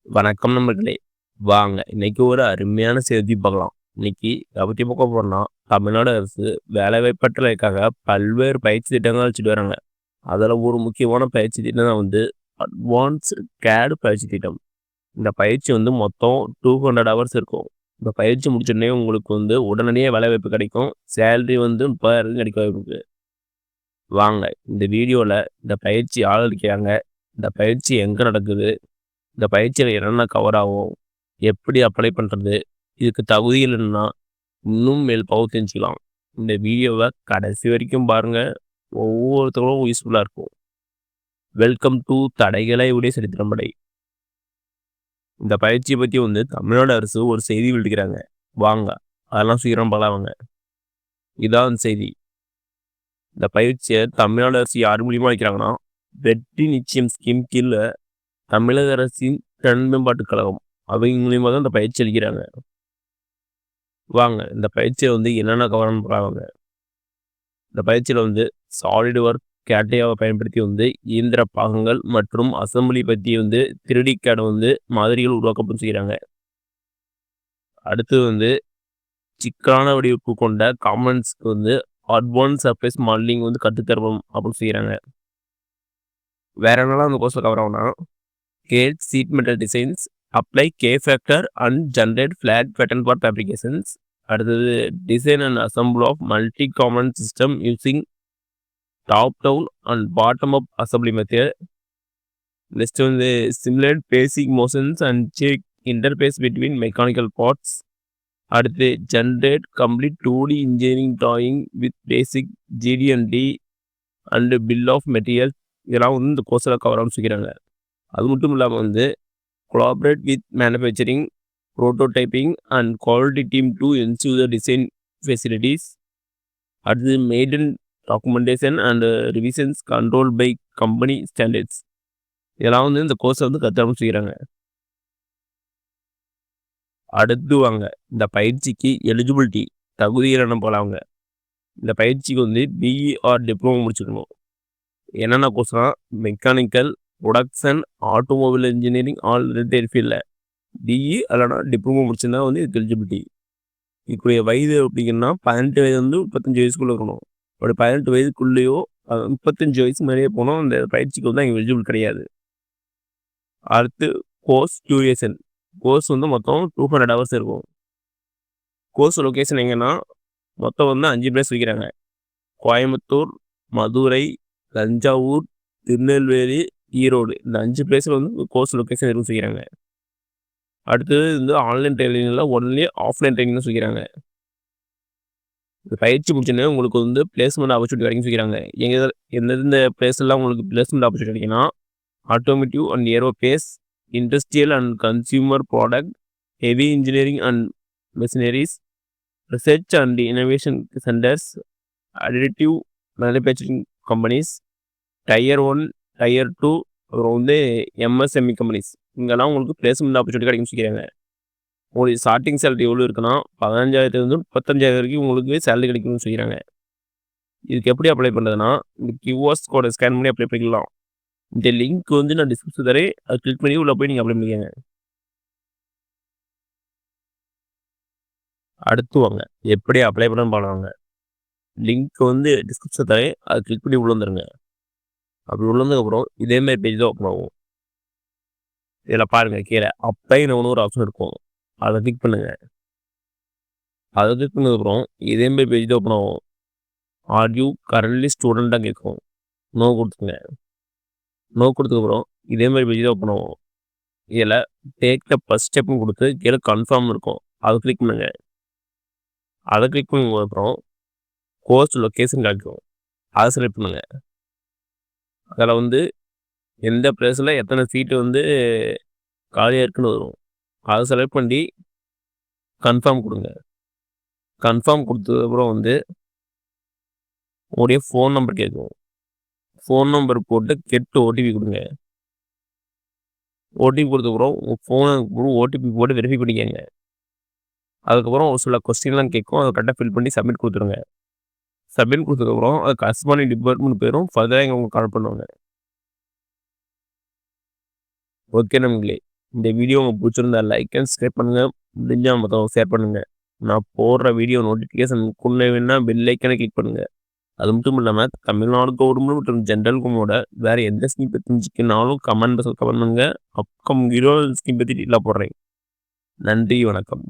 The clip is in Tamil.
வணக்கம் நண்பர்களே. வாங்க இன்னைக்கு ஒரு அருமையான செய்தி பார்க்கலாம். இன்னைக்கு எத பத்தி பார்க்க போறோம்னா, தமிழ்நாடு அரசு வேலைவாய்ப்பற்றலுக்காக பல்வேறு பயிற்சி திட்டங்கள் வச்சுட்டு வராங்க. அதுல ஒரு முக்கியமான பயிற்சி திட்டம் தான் அட்வான்ஸ்டு கேட் பயிற்சி திட்டம். இந்த பயிற்சி மொத்தம் 200 ஹவர்ஸ் இருக்கும். இந்த பயிற்சி முடிச்சோடனே உங்களுக்கு உடனடியே வேலைவாய்ப்பு கிடைக்கும். சேலரி 30,000 கிடைக்க வாய்ப்பு இருக்கு. வாங்க இந்த வீடியோல இந்த பயிற்சி யார் அளிக்கிறாங்க, இந்த பயிற்சி எங்க நடக்குது, இந்த பயிற்சியில என்னென்ன கவர் ஆகும், எப்படி அப்ளை பண்ணுறது, இதுக்கு தகுதிகள் என்னன்னா இன்னும் மேல் தெரிஞ்சுக்கலாம். இந்த வீடியோவை கடைசி வரைக்கும் பாருங்கள், ஒவ்வொருத்தரும் யூஸ்ஃபுல்லாக இருக்கும். வெல்கம் டு தடைகளை உடைய சரித்திரம்படை. இந்த பயிற்சியை பற்றி தமிழ்நாடு அரசு ஒரு செய்தி வெளியிடுகிறாங்க. வாங்க அதெல்லாம் சீக்கிரம் பார்க்கலாங்க. இதான் செய்தி. இந்த பயிற்சியை தமிழ்நாடு அரசு யார் மூலியமாக அளிக்கிறாங்கன்னா, வெற்றி நிச்சயம் ஸ்கீம் கீழே தமிழக அரசின் திறன் மேம்பாட்டுக் கழகம் அவங்க மூலியமாக தான் இந்த பயிற்சி அளிக்கிறாங்க. வாங்க இந்த பயிற்சியை என்னென்ன கவனம் பார்ப்பாங்க. இந்த பயிற்சியில் சாலிட் ஒர்க் கேட்டையாவை பயன்படுத்தி இயந்திர பாகங்கள் மற்றும் அசம்பிளி பற்றி 3D CAD மாதிரிகள் உருவாக்கப்பட்டு செய்கிறாங்க. அடுத்து சிக்கலான வடிவமைப்பு கொண்ட காம்பனன்ட்ஸ்க்கு அட்வான்ஸ் சர்ஃபேஸ் மாடலிங் கற்றுத்தரவும் அப்படின்னு செய்கிறாங்க. வேற என்னெல்லாம் அந்த கோர்ஸில் கவர் ஆகும்னா, CAD sheet metal designs, apply K-factor and generate flat pattern for fabrications. அடுத்தது design and assemble of multi-component system using top-down and bottom-up assembly method. Next simulate basic motions and check interface between mechanical parts. அடுத்து generate complete 2D engineering drawing with basic GD&D and bill of materials. இதெல்லாம் இந்த கோர்ஸில் கவர் ஆகும் சொல்லிக்கிறாங்க. அது மட்டும் இல்லாமல் collaborate with manufacturing, prototyping and quality team to ensure the design facilities. அடுத்து maiden documentation and revisions controlled by company standards. இதெல்லாம் இந்த கோர்ஸை கற்றுக்க செய்கிறாங்க. அடுத்து வாங்க இந்த பயிற்சிக்கு எலிஜிபிலிட்டி தகுதிகள் என்ன போலாங்க. இந்த பயிற்சிக்கு பிஇ ஆர் டிப்ளமோ முடிச்சுக்கணும். என்னென்ன கோர்ஸ்னா, mechanical, production, automobile engineering, all related ஃபீல்டில் டிஇ அல்லனா டிப்ளமோ முடிச்சுன்னா இதுக்கு எலிஜிபிலிட்டி. இதுக்குரிய வயது அப்படிங்கன்னா 18 வயது 35 வயசுக்குள்ளே இருக்கணும். அப்படி 18 வயதுக்குள்ளேயோ 35 வயசு மேலேயே போனோம் அந்த பயிற்சிக்கு இங்கே எலிஜிபிள் கிடையாது. அடுத்து கோர்ஸ் டியூரேஷன். கோர்ஸ் மொத்தம் 200 ஹவர்ஸ் இருக்கும். கோர்ஸ் லொக்கேஷன் எங்கன்னா மொத்தம் 5 பிளேஸ் வைக்கிறாங்க. கோயம்புத்தூர், மதுரை, தஞ்சாவூர், திருநெல்வேலி, ஈரோடு இந்த 5 பிளேஸில் கோர்ஸ் லொக்கேஷன் இருக்கும் செய்கிறாங்க. அடுத்தது ஆன்லைன் ட்ரைனிங்கில் ஒன்லி ஆஃப்லைன் ட்ரைனிங் தான் சொல்லிக்கிறாங்க. இந்த பயிற்சி முடிச்சோன்னே உங்களுக்கு பிளேஸ்மெண்ட் ஆப்பர்ச்சுனிட்டி கிடைக்கும் சொல்லிக்கிறாங்க. எந்தெந்த பிளேஸ்லாம் உங்களுக்கு பிளேஸ்மெண்ட் ஆப்பர்ச்சுனிட்டி கிடைக்குன்னா, automotive and aerospace, industrial and consumer product, heavy engineering and machineries, research and innovation centers, additive manufacturing companies, Tier 1, Tier 2, அப்புறம் எம்எஸ்எம்இ கம்பெனிஸ். இங்கெல்லாம் உங்களுக்கு பிளேஸ்மெண்ட் ஆப்பர்ச்சுனிட்டி கிடைக்கும் சொல்லிக்கிறாங்க. உங்களுக்கு ஸ்டார்டிங் சேலரி எவ்வளோ இருக்குன்னா 15,000 35,000 வரைக்கும் உங்களுக்கு சேலரி கிடைக்கும்னு சொல்லிக்கிறாங்க. இதுக்கு எப்படி அப்ளை பண்ணுறதுன்னா, இந்த கியூஆர் கோடை ஸ்கேன் பண்ணி அப்ளை பண்ணிக்கலாம். இந்த லிங்க் நான் டிஸ்கிரிப்ஷன் தரேன், அதை கிளிக் பண்ணி உள்ளே போய் நீங்கள் அப்ளை பண்ணிக்கோங்க. அடுத்து வாங்க எப்படி அப்ளை பண்ணணும்னு பாருங்க. லிங்க் டிஸ்கிரிப்ஷன் தரேன், அதை கிளிக் பண்ணி உள்ள வந்துருங்க. அப்படி உள்ளதுக்கப்புறம் இதேமாதிரி பேஜ் தான் ஓப்பன் ஆகும். இதில் பாருங்கள், கீழே அப்ளைன்னு ஒரு ஆப்ஷன் இருக்கும், அதை கிளிக் பண்ணுங்கள். அதை கிளிக் பண்ணதுக்கப்புறம் இதேமாதிரி பேஜ் தான் ஓப்பன் ஆகும். ஆர் யூ கரண்ட்லி ஸ்டூடெண்ட்டாக கேட்கும். நோ கொடுத்துங்க. நோ கொடுத்ததுக்கப்புறம் இதேமாதிரி பேஜ் தான் ஓப்பன் ஆகும். இதில் டேக் த ஃபர்ஸ்ட் ஸ்டெப்புன்னு கொடுத்து கீழே கன்ஃபார்ம் இருக்கும், அதை கிளிக் பண்ணுங்க. அதை கிளிக் பண்ணதுக்கப்புறம் கோர்ஸ் லொக்கேஷன் கிடைக்கும், அதை செலக்ட் பண்ணுங்க. அதில் எந்த பிளேஸில் எத்தனை சீட்டு காலியாக இருக்குன்னு வரும், அதை செலக்ட் பண்ணி கன்ஃபார்ம் கொடுங்க. கன்ஃபார்ம் கொடுத்ததுக்கப்புறம் உங்களுடைய ஃபோன் நம்பர் கேட்கும். ஃபோன் நம்பர் போட்டு கெட்டு ஓடிபி கொடுங்க. ஓடிபி கொடுத்ததுக்கப்புறம் உங்கள் ஃபோனை ஓடிபி போட்டு வெரிஃபை பண்ணிக்கோங்க. அதுக்கப்புறம் ஒரு சில கொஸ்டின்லாம் கேட்கும், அதை கரெக்டாக ஃபில் பண்ணி சப்மிட் கொடுத்துருங்க. சப்மிட் கொடுத்ததுக்கப்புறம் அது கரஸ்பாண்டிங் டிபார்ட்மெண்ட் பேரும் ஃபர்தராக இங்கே உங்களுக்கு கால் பண்ணுவாங்க. ஓகே நம்பளே, இந்த வீடியோ உங்களுக்கு பிடிச்சிருந்தா லைக் அண்ட் சப்ஸ்கிரைப் பண்ணுங்கள். முடிஞ்சால் மற்றவங்க ஷேர் பண்ணுங்கள். நான் போடுற வீடியோ நோட்டிஃபிகேஷன் வேணும்னா பெல் ஐக்கனை கிளிக் பண்ணுங்கள். அது மட்டும் இல்லாமல் தமிழ்நாடு கவர்மெண்ட் மற்றும் ஜென்ரல் கவர்மெண்டோட வேறு எந்த ஸ்கீம் பற்றி தெரிஞ்சுக்கனாலும் கமெண்ட் பாக்ஸில் கமெண்ட் பண்ணுங்கள். அப்கமிங் வீடியோ ஸ்கீம் பற்றி டீட்டெயிலாக போடுறேன். நன்றி, வணக்கம்.